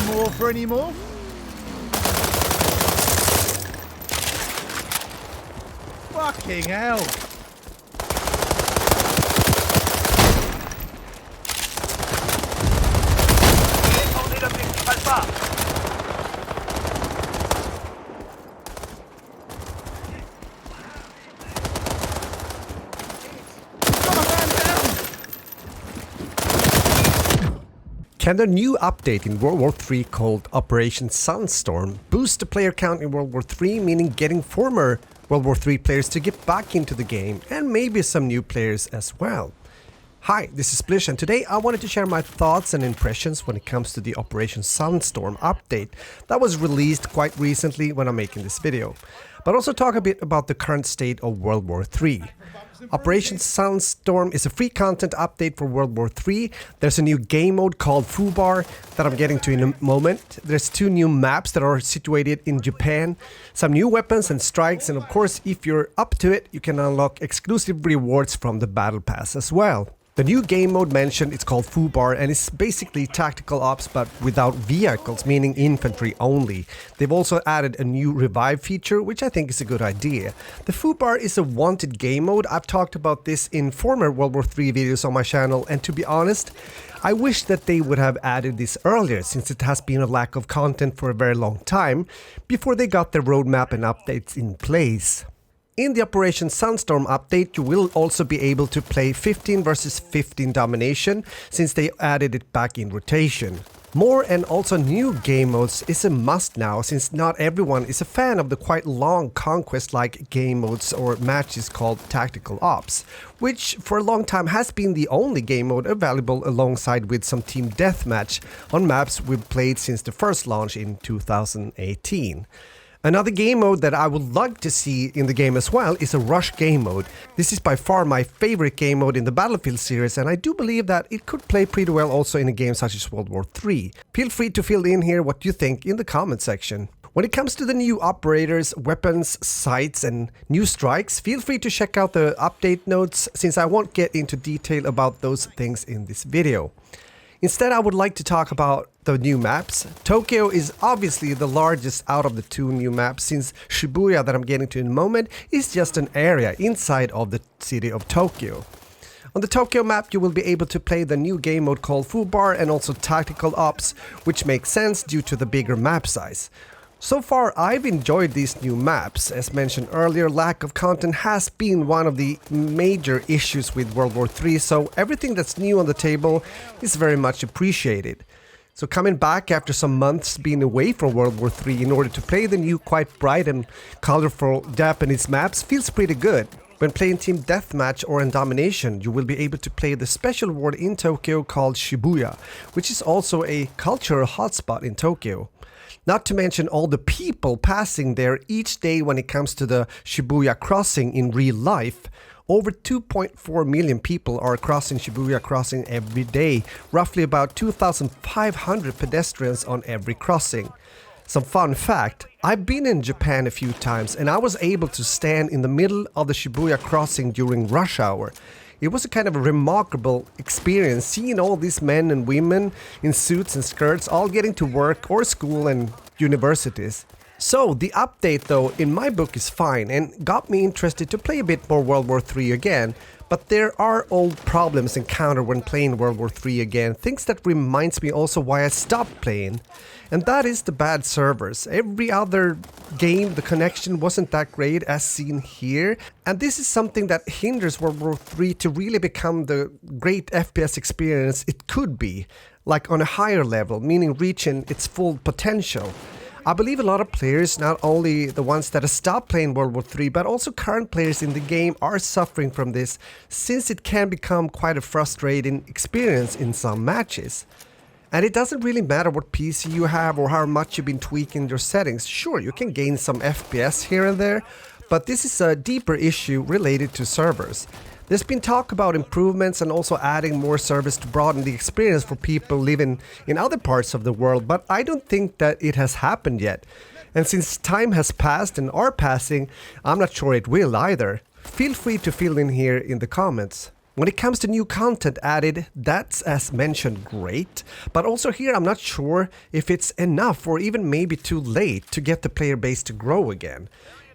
more for any more? Fucking hell! Can the new update in World War III called Operation Sunstorm boost the player count in World War III, meaning getting former World War III players to get back into the game, and maybe some new players as well? Hi, this is Splish, and today I wanted to share my thoughts and impressions when it comes to the Operation Sunstorm update that was released quite recently when I'm making this video, but also talk a bit about the current state of World War III. Operation Sunstorm is a free content update for World War III. There's a new game mode called Fubar that I'm getting to in a moment. There's 2 new maps that are situated in Japan, some new weapons and strikes, and of course, if you're up to it, you can unlock exclusive rewards from the Battle Pass as well. The new game mode mentioned is called Fubar, and it's basically tactical ops but without vehicles, meaning infantry only. They've also added a new revive feature, which I think is a good idea. The Fubar is a wanted game mode. I've talked about this in former World War III videos on my channel, and to be honest, I wish that they would have added this earlier, since it has been a lack of content for a very long time before they got their roadmap and updates in place. In the Operation Sunstorm update, you will also be able to play 15 versus 15 domination, since they added it back in rotation. More and also new game modes is a must now, since not everyone is a fan of the quite long conquest-like game modes or matches called Tactical Ops, which for a long time has been the only game mode available alongside with some team deathmatch on maps we've played since the first launch in 2018. Another game mode that I would like to see in the game as well is a rush game mode. This is by far my favorite game mode in the Battlefield series, and I do believe that it could play pretty well also in a game such as World War III. Feel free to fill in here what you think in the comment section. When it comes to the new operators, weapons, sights and new strikes, feel free to check out the update notes, since I won't get into detail about those things in this video. Instead, I would like to talk about the new maps. Tokyo is obviously the largest out of the 2 new maps, since Shibuya, that I'm getting to in a moment, is just an area inside of the city of Tokyo. On the Tokyo map, you will be able to play the new game mode called Fubar and also Tactical Ops, which makes sense due to the bigger map size. So far, I've enjoyed these new maps. As mentioned earlier, lack of content has been one of the major issues with World War III, so everything that's new on the table is very much appreciated. So coming back after some months being away from World War III in order to play the new quite bright and colorful Japanese maps feels pretty good. When playing Team Deathmatch or in Domination, you will be able to play the special ward in Tokyo called Shibuya, which is also a cultural hotspot in Tokyo. Not to mention all the people passing there each day when it comes to the Shibuya crossing in real life. Over 2.4 million people are crossing Shibuya crossing every day, roughly about 2,500 pedestrians on every crossing. Some fun fact, I've been in Japan a few times and I was able to stand in the middle of the Shibuya crossing during rush hour. It was a kind of a remarkable experience seeing all these men and women in suits and skirts all getting to work or school and universities. So the update though in my book is fine and got me interested to play a bit more World War III again, but there are old problems encountered when playing World War III again, things that reminds me also why I stopped playing. And that is the bad servers. Every other game the connection wasn't that great as seen here, and this is something that hinders World War III to really become the great FPS experience it could be, like on a higher level, meaning reaching its full potential. I believe a lot of players, not only the ones that have stopped playing World War III, but also current players in the game are suffering from this, since it can become quite a frustrating experience in some matches. And it doesn't really matter what PC you have or how much you've been tweaking your settings. Sure, you can gain some FPS here and there, but this is a deeper issue related to servers. There's been talk about improvements and also adding more servers to broaden the experience for people living in other parts of the world, but I don't think that it has happened yet. And since time has passed and are passing, I'm not sure it will either. Feel free to fill in here in the comments. When it comes to new content added, that's as mentioned great, but also here I'm not sure if it's enough or even maybe too late to get the player base to grow again.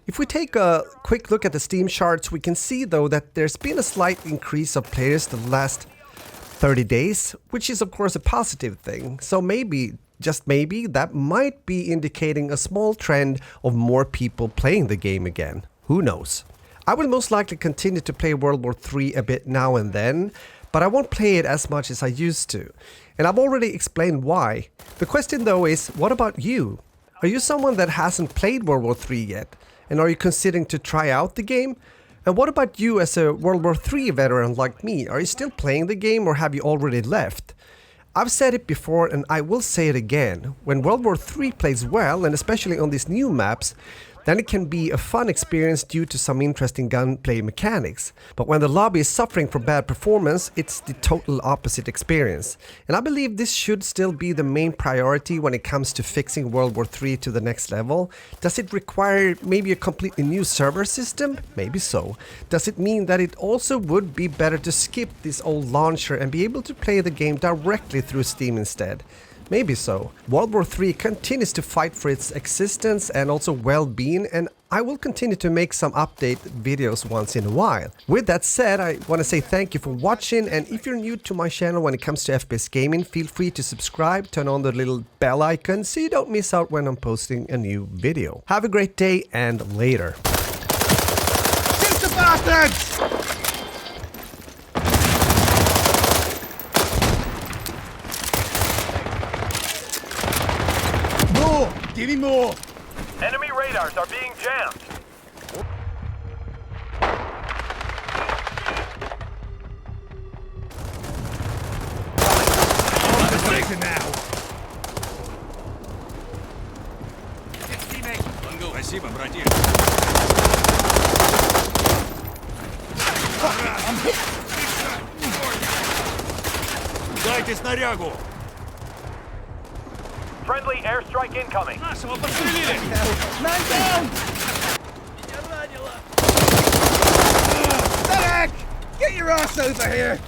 If we take a quick look at the Steam charts, we can see though that there's been a slight increase of players the last 30 days, which is of course a positive thing. So maybe, just maybe, that might be indicating a small trend of more people playing the game again. Who knows? I will most likely continue to play World War 3 a bit now and then, but I won't play it as much as I used to. And I've already explained why. The question though is, what about you? Are you someone that hasn't played World War 3 yet? And are you considering to try out the game? And what about you as a World War 3 veteran like me? Are you still playing the game or have you already left? I've said it before and I will say it again. When World War 3 plays well, and especially on these new maps, then it can be a fun experience due to some interesting gunplay mechanics. But when the lobby is suffering from bad performance, it's the total opposite experience. And I believe this should still be the main priority when it comes to fixing World War 3 to the next level. Does it require maybe a completely new server system? Maybe so. Does it mean that it also would be better to skip this old launcher and be able to play the game directly through Steam instead? Maybe so. World War 3 continues to fight for its existence and also well-being, and I will continue to make some update videos once in a while. With that said, I want to say thank you for watching, and if you're new to my channel when it comes to FPS gaming, feel free to subscribe, turn on the little bell icon so you don't miss out when I'm posting a new video. Have a great day and later. Shoot the bastards! More! Give me more! Enemy radars are being jammed. On the station now! Спасибо, братья. Дайте снарягу! Friendly airstrike incoming. Нашего подстрелили! Man down! Medic! Get your ass over here!